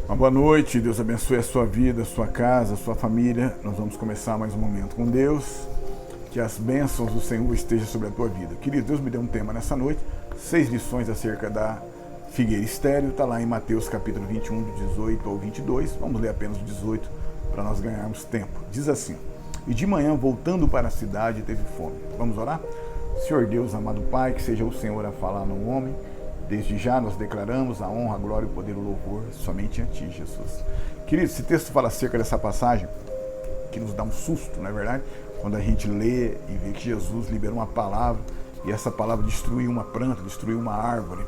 Uma boa noite, Deus abençoe a sua vida, a sua casa, a sua família. Nós vamos começar mais um momento com Deus. Que as bênçãos do Senhor estejam sobre a tua vida. Querido, Deus me deu um tema nessa noite, 6 lições acerca da figueira estéril. Está lá em Mateus capítulo 21, do 18 ao 22. Vamos ler apenas o 18 para nós ganharmos tempo. Diz assim: E de manhã, voltando para a cidade, teve fome. Vamos orar? Senhor Deus, amado Pai, que seja o Senhor a falar no homem. Desde já nós declaramos a honra, a glória, o poder e o louvor somente a Ti, Jesus. Querido, esse texto fala acerca dessa passagem que nos dá um susto, não é verdade? Quando a gente lê e vê que Jesus liberou uma palavra e essa palavra destruiu uma planta, destruiu uma árvore.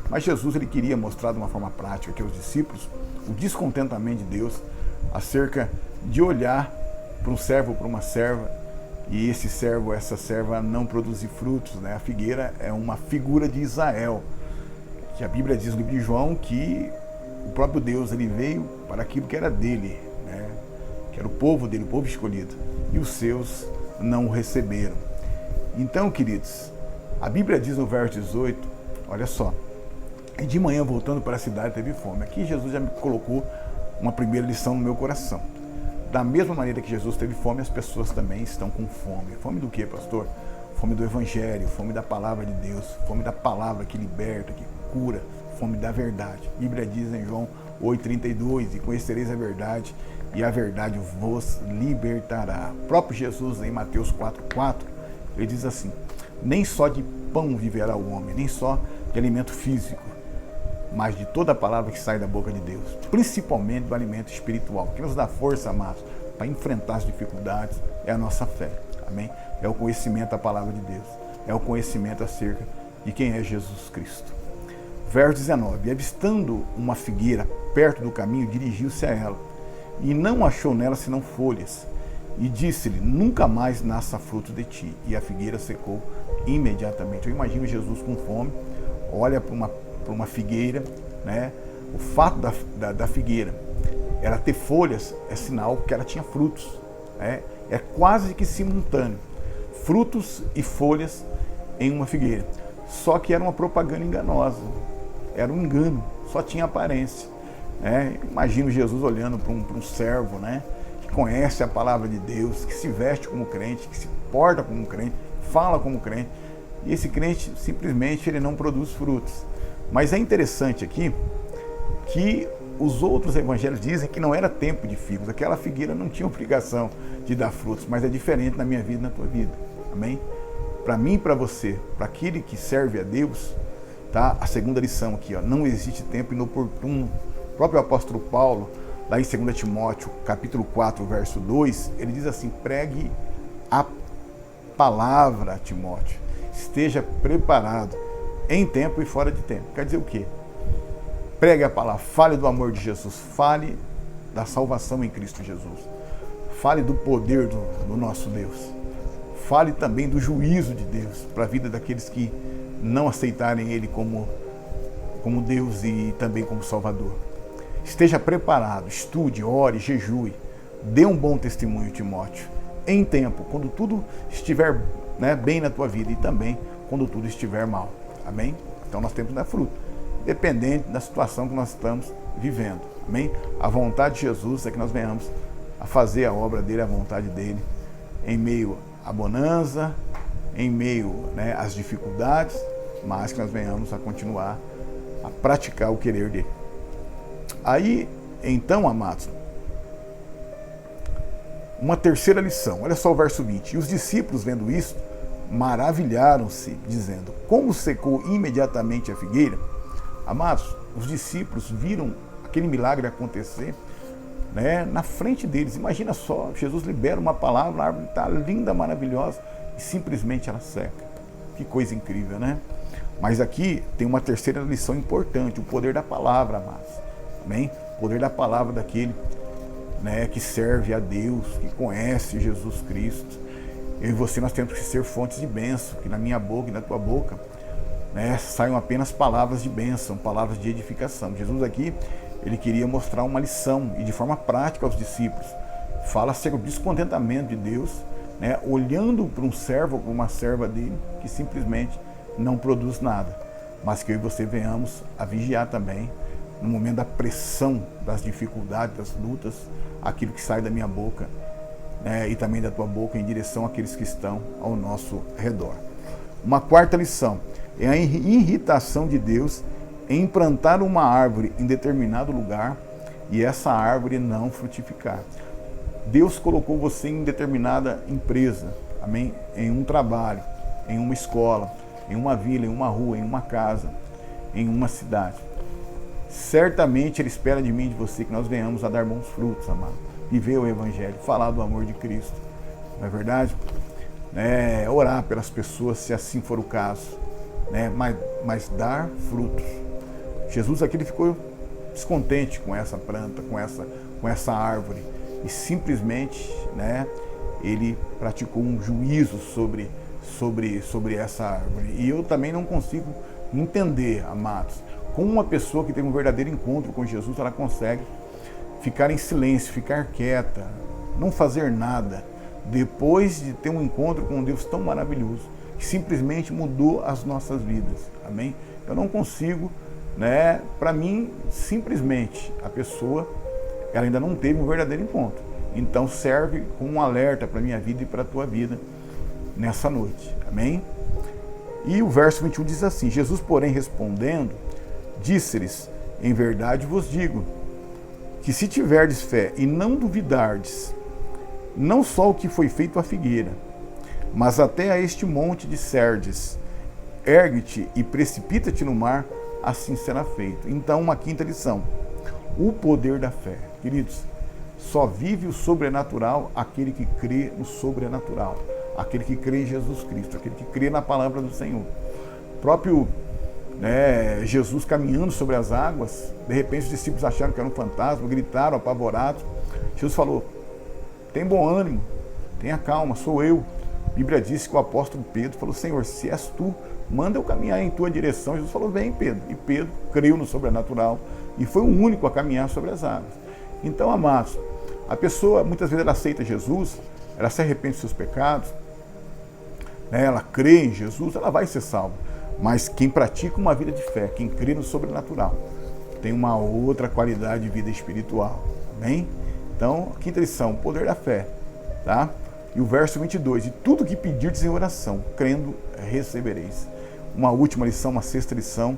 Mas Jesus ele queria mostrar de uma forma prática que aos discípulos o descontentamento de Deus acerca de olhar para um servo ou para uma serva e esse servo, essa serva não produzir frutos, né? A figueira é uma figura de Israel, que a Bíblia diz no livro de João que o próprio Deus ele veio para aquilo que era dele, né? Que era o povo dele, o povo escolhido, e os seus não o receberam. Então, queridos, a Bíblia diz no verso 18, olha só, e de manhã voltando para a cidade teve fome. Aqui Jesus já me colocou uma primeira lição no meu coração. Da mesma maneira que Jesus teve fome, as pessoas também estão com fome. Fome do quê, pastor? Fome do Evangelho, fome da palavra de Deus, fome da palavra que liberta, que cura, fome da verdade. A Bíblia diz em João 8,32, e conhecereis a verdade, e a verdade vos libertará. O próprio Jesus, em Mateus 4,4, ele diz assim: nem só de pão viverá o homem, nem só de alimento físico, mas de toda a palavra que sai da boca de Deus, principalmente do alimento espiritual, que nos dá força, amados, para enfrentar as dificuldades, é a nossa fé, amém? É o conhecimento da palavra de Deus, é o conhecimento acerca de quem é Jesus Cristo. Verso 19, e avistando uma figueira perto do caminho, dirigiu-se a ela, e não achou nela senão folhas, e disse-lhe, nunca mais nasça fruto de ti. E a figueira secou imediatamente. Eu imagino Jesus com fome, olha para uma figueira, né? O fato da figueira ela ter folhas é sinal que ela tinha frutos, né? É quase que simultâneo, frutos e folhas em uma figueira. Só que era uma propaganda enganosa, era um engano, só tinha aparência, né? Imagino Jesus olhando para um servo, né? Que conhece a palavra de Deus, que se veste como crente, que se porta como crente, fala como crente, e esse crente simplesmente ele não produz frutos. Mas é interessante aqui que os outros evangelhos dizem que não era tempo de figos, aquela figueira não tinha obrigação de dar frutos, mas é diferente na minha vida e na tua vida, amém? Para mim e para você, para aquele que serve a Deus, tá? A segunda lição aqui, ó, não existe tempo inoportuno. O próprio apóstolo Paulo, lá em 2 Timóteo, capítulo 4, verso 2, ele diz assim, pregue a palavra, Timóteo, esteja preparado em tempo e fora de tempo. Quer dizer o quê? Pregue a palavra, fale do amor de Jesus, fale da salvação em Cristo Jesus, fale do poder do nosso Deus, fale também do juízo de Deus para a vida daqueles que não aceitarem Ele como Deus e também como Salvador. Esteja preparado, estude, ore, jejue, dê um bom testemunho, Timóteo, em tempo, quando tudo estiver, né, bem na tua vida e também quando tudo estiver mal. Amém? Então nós temos que dar fruto, dependente da situação que nós estamos vivendo. Amém? A vontade de Jesus é que nós venhamos a fazer a obra dele, a vontade dele, em meio à bonança, em meio, né, às dificuldades, mas que nós venhamos a continuar a praticar o querer dele. Aí, então, amados, uma terceira lição. Olha só o verso 20. E os discípulos, vendo isso, maravilharam-se, dizendo, como secou imediatamente a figueira? Amados, os discípulos viram aquele milagre acontecer, né, na frente deles. Imagina só, Jesus libera uma palavra, a árvore está linda, maravilhosa, e simplesmente ela seca. Que coisa incrível, né? Mas aqui tem uma terceira lição importante, o poder da palavra, amados. Amém? O poder da palavra daquele, né, que serve a Deus, que conhece Jesus Cristo. Eu e você, nós temos que ser fontes de bênção, que na minha boca e na tua boca, né, saiam apenas palavras de bênção, palavras de edificação. Jesus aqui, ele queria mostrar uma lição e de forma prática aos discípulos. Fala acerca do descontentamento de Deus, né, olhando para um servo ou para uma serva dele que simplesmente não produz nada. Mas que eu e você venhamos a vigiar também, no momento da pressão, das dificuldades, das lutas, aquilo que sai da minha boca, né, e também da tua boca em direção àqueles que estão ao nosso redor. Uma quarta lição é a irritação de Deus em plantar uma árvore em determinado lugar e essa árvore não frutificar. Deus colocou você em determinada empresa, amém? Em um trabalho, em uma escola, em uma vila, em uma rua, em uma casa, em uma cidade. Certamente Ele espera de mim e de você que nós venhamos a dar bons frutos, amado. Viver o Evangelho, falar do amor de Cristo, não é verdade? Orar pelas pessoas, se assim for o caso, né? Mas dar frutos. Jesus aqui ele ficou descontente com essa planta, com essa árvore, e simplesmente, né, ele praticou um juízo sobre essa árvore. E eu também não consigo entender, amados, como uma pessoa que teve um verdadeiro encontro com Jesus, ela consegue ficar em silêncio, ficar quieta, não fazer nada, depois de ter um encontro com um Deus tão maravilhoso, que simplesmente mudou as nossas vidas, amém? Eu não consigo, né? Para mim, simplesmente, a pessoa, ela ainda não teve um verdadeiro encontro. Então serve como um alerta para a minha vida e para a tua vida nessa noite, amém? E o verso 21 diz assim: Jesus, porém, respondendo, disse-lhes: em verdade vos digo, que se tiverdes fé e não duvidardes, não só o que foi feito à figueira, mas até a este monte disserdes: ergue-te e precipita-te no mar, assim será feito. Então, uma quinta lição: o poder da fé. Queridos, só vive o sobrenatural aquele que crê no sobrenatural, aquele que crê em Jesus Cristo, aquele que crê na palavra do Senhor. O próprio Jesus caminhando sobre as águas, de repente os discípulos acharam que era um fantasma, gritaram apavorados. Jesus falou: tem bom ânimo, tenha calma, sou eu. A Bíblia diz que o apóstolo Pedro falou: Senhor, se és tu, manda eu caminhar em tua direção. Jesus falou: vem, Pedro. E Pedro creu no sobrenatural e foi o único a caminhar sobre as águas. Então, amados, a pessoa muitas vezes ela aceita Jesus, ela se arrepende dos seus pecados, né, ela crê em Jesus, ela vai ser salva. Mas quem pratica uma vida de fé, quem crê no sobrenatural, tem uma outra qualidade de vida espiritual. Amém? Então, quinta lição, o poder da fé, tá? E o verso 22, e tudo que pedirdes em oração, crendo, recebereis. Uma última lição, uma sexta lição,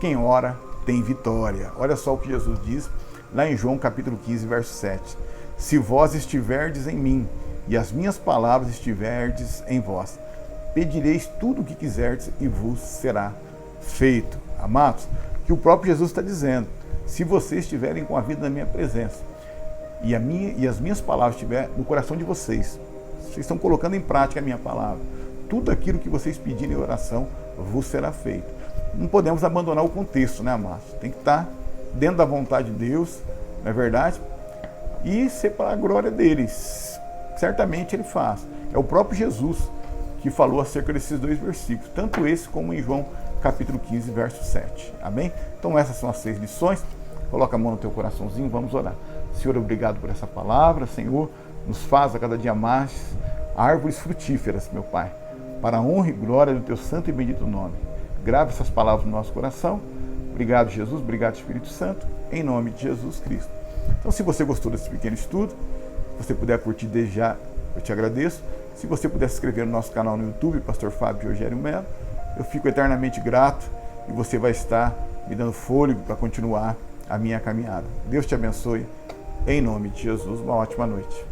quem ora tem vitória. Olha só o que Jesus diz lá em João capítulo 15, verso 7. Se vós estiverdes em mim, e as minhas palavras estiverdes em vós, pedireis tudo o que quiserdes e vos será feito. Amados, que o próprio Jesus está dizendo: se vocês estiverem com a vida na minha presença, e as minhas palavras estiverem no coração de vocês, vocês estão colocando em prática a minha palavra, tudo aquilo que vocês pedirem em oração vos será feito. Não podemos abandonar o contexto, né, amados? Tem que estar dentro da vontade de Deus, não é verdade? E ser para a glória deles. Certamente Ele faz. É o próprio Jesus que falou acerca desses dois versículos, tanto esse como em João capítulo 15, verso 7. Amém? Então essas são as 6 lições. Coloca a mão no teu coraçãozinho, vamos orar. Senhor, obrigado por essa palavra. Senhor, nos faz a cada dia mais árvores frutíferas, meu Pai, para a honra e glória do teu santo e bendito nome. Grave essas palavras no nosso coração. Obrigado, Jesus. Obrigado, Espírito Santo. Em nome de Jesus Cristo. Então, se você gostou desse pequeno estudo, se você puder curtir desde já, eu te agradeço. Se você puder se inscrever no nosso canal no YouTube, Pastor Fábio Rogério Melo, eu fico eternamente grato e você vai estar me dando fôlego para continuar a minha caminhada. Deus te abençoe. Em nome de Jesus, uma ótima noite.